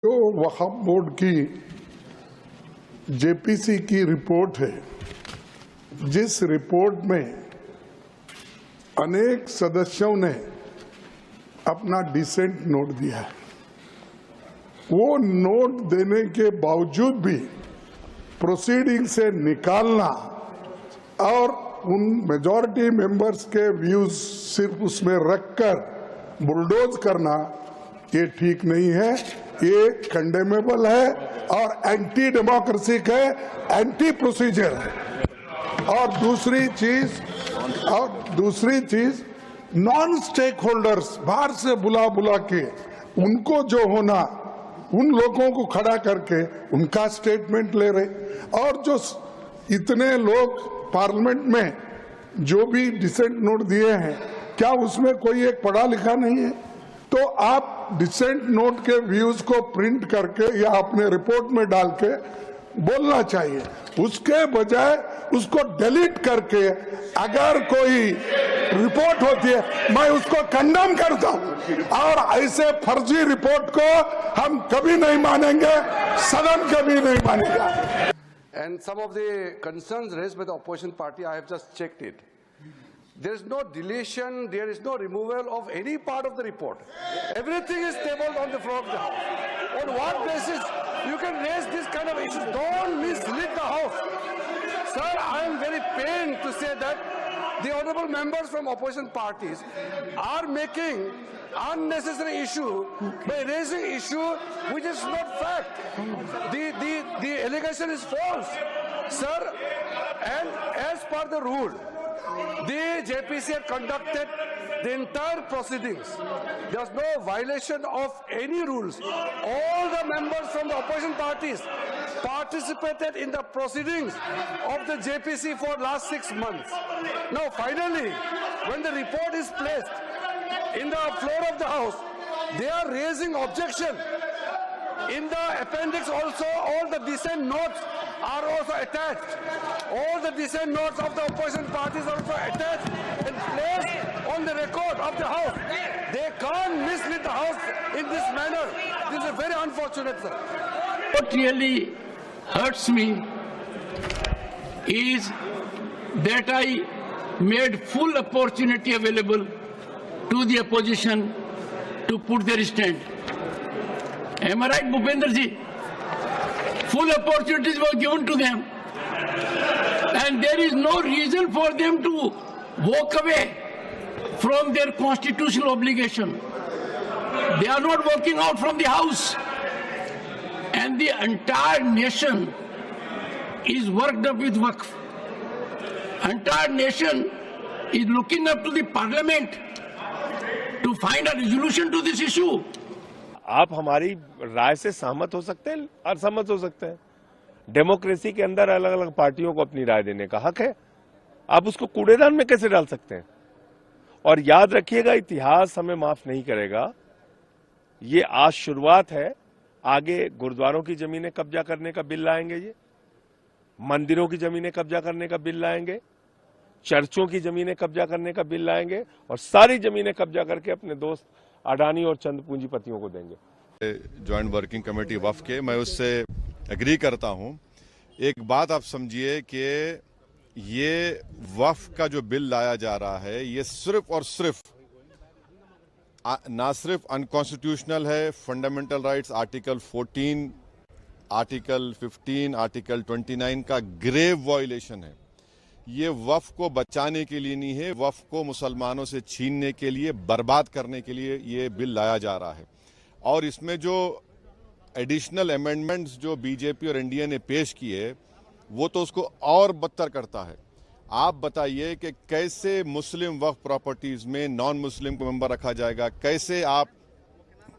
जो वक्फ बोर्ड की जेपीसी की रिपोर्ट है, जिस रिपोर्ट में अनेक सदस्यों ने अपना डिसेंट नोट दिया है, वो नोट देने के बावजूद भी प्रोसीडिंग से निकालना और उन मेजॉरिटी मेंबर्स के व्यूज सिर्फ उसमें रखकर बुलडोज करना, ये ठीक नहीं है। ये कंडेमेबल है और एंटी डेमोक्रेसिक है, एंटी प्रोसीजर है। और दूसरी चीज नॉन स्टेक होल्डर्स बाहर से बुला के उनको जो होना, उन लोगों को खड़ा करके उनका स्टेटमेंट ले रहे। और जो इतने लोग पार्लियामेंट में जो भी डिसेंट नोट दिए हैं, क्या उसमें कोई एक पढ़ा लिखा नहीं है? तो आप डिसेंट नोट के व्यूज को प्रिंट करके या अपने रिपोर्ट में डाल के बोलना चाहिए, उसके बजाय उसको डिलीट करके अगर कोई रिपोर्ट होती है मैं उसको कंडेम करता हूं। और ऐसे फर्जी रिपोर्ट को हम कभी नहीं मानेंगे, सदन कभी नहीं मानेगा। And some of the concerns raised by the opposition party, I have just checked it. There is no deletion, there is no removal of any part of the report. Everything is tabled on the floor of the House. On what basis you can raise this kind of issues? Don't mislead the House. Sir, I am very pained to say that the honorable members from opposition parties are making unnecessary issue by raising issue which is not fact. The allegation is false, sir, and as per the rule, the JPC had conducted the entire proceedings. There was no violation of any rules. All the members from the opposition parties participated in the proceedings of the JPC for last 6 months. Now finally, when the report is placed in the floor of the House, they are raising objection. In the appendix also, all the dissent notes are also attached. All the dissent notes of the opposition parties are also attached and placed on the record of the House. They can't mislead the House in this manner. This is very unfortunate, sir. What really hurts me is that I made full opportunity available to the opposition to put their stand. Am I right, Bhupender ji? Full opportunities were given to them, and there is no reason for them to walk away from their constitutional obligation. They are not walking out from the House, and the entire nation is worked up with Waqf. Entire nation is looking up to the Parliament to find a resolution to this issue. आप हमारी राय से सहमत हो सकते हैं, असहमत हो सकते हैं। डेमोक्रेसी के अंदर अलग अलग पार्टियों को अपनी राय देने का हक है। आप उसको कूड़ेदान में कैसे डाल सकते हैं? और याद रखिएगा, इतिहास हमें माफ नहीं करेगा। ये आज शुरुआत है, आगे गुरुद्वारों की जमीनें कब्जा करने का बिल लाएंगे, ये मंदिरों की जमीनें कब्जा करने का बिल लाएंगे, चर्चों की जमीनें कब्जा करने का बिल लाएंगे, और सारी जमीनें कब्जा करके अपने दोस्त अडानी और चंद पूंजीपतियों को देंगे। ज्वाइंट वर्किंग कमेटी वक्फ के, मैं उससे एग्री करता हूं। एक बात आप समझिए कि ये वक्फ का जो बिल लाया जा रहा है, ये सिर्फ और सिर्फ ना सिर्फ अनकॉन्स्टिट्यूशनल है, fundamental rights article 14, article 15, article 29 का ग्रेव वायलेशन है। ये वक्फ को बचाने के लिए नहीं है, वक्फ को मुसलमानों से छीनने के लिए, बर्बाद करने के लिए ये बिल लाया जा रहा है। और इसमें जो एडिशनल अमेंडमेंट्स जो बीजेपी और एनडीए ने पेश किए, वो तो उसको और बदतर करता है। आप बताइए कि कैसे मुस्लिम वक्फ प्रॉपर्टीज में नॉन मुस्लिम को मेंबर रखा जाएगा? कैसे आप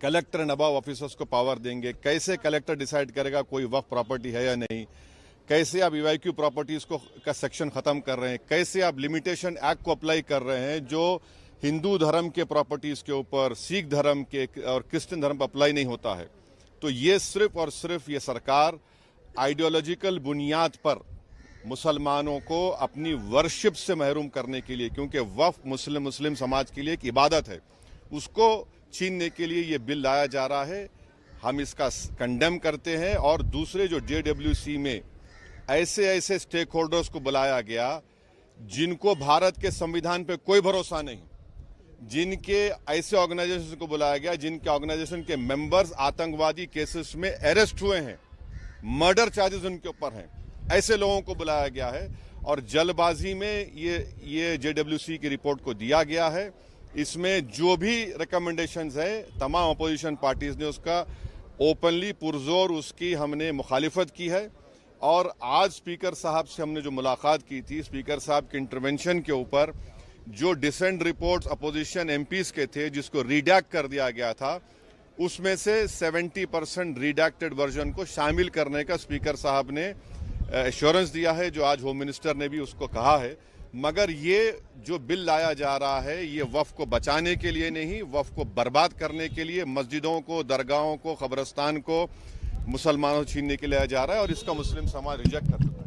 कलेक्टर एंड अबव ऑफिसर्स को पावर देंगे? कैसे कलेक्टर डिसाइड करेगा कोई वक्फ प्रॉपर्टी है या नहीं? कैसे आप ईवाईक्यू प्रॉपर्टीज को का सेक्शन खत्म कर रहे हैं? कैसे आप लिमिटेशन एक्ट को अप्लाई कर रहे हैं जो हिंदू धर्म के प्रॉपर्टीज के ऊपर, सिख धर्म के और क्रिश्चियन धर्म पर अप्लाई नहीं होता है? तो ये सिर्फ और सिर्फ ये सरकार आइडियोलॉजिकल बुनियाद पर मुसलमानों को अपनी वर्शिप से महरूम करने के लिए, क्योंकि वक्फ मुस्लिम समाज के लिए एक इबादत है, उसको छीनने के लिए ये बिल लाया जा रहा है। हम इसका कंडेम करते हैं। और दूसरे जो JWC में ऐसे ऐसे स्टेक होल्डर्स को बुलाया गया जिनको भारत के संविधान पे कोई भरोसा नहीं, जिनके ऐसे ऑर्गेनाइजेशन को बुलाया गया जिनके ऑर्गेनाइजेशन के मेंबर्स आतंकवादी केसेस में अरेस्ट हुए हैं, मर्डर चार्जेस उनके ऊपर हैं, ऐसे लोगों को बुलाया गया है। और जल्दबाजी में ये JWC की रिपोर्ट को दिया गया है। इसमें जो भी रिकमेंडेशंस है तमाम अपोजिशन पार्टीज ने उसका ओपनली पुरजोर उसकी हमने मुखालिफत की है। और आज स्पीकर साहब से हमने जो मुलाकात की थी, स्पीकर साहब के इंटरवेंशन के ऊपर जो डिसेंट रिपोर्ट्स अपोजिशन MPs के थे जिसको रिडैक्ट कर दिया गया था, उसमें से 70% रिडैक्टेड वर्जन को शामिल करने का स्पीकर साहब ने एश्योरेंस दिया है, जो आज होम मिनिस्टर ने भी उसको कहा है। मगर ये जो बिल लाया जा रहा है ये वक्फ को बचाने के लिए नहीं, वक्फ को बर्बाद करने के लिए, मस्जिदों को, दरगाहों को, कब्रिस्तान को मुसलमानों छीनने के लिए लाया जा रहा है और इसका मुस्लिम समाज रिजेक्ट कर चुका है।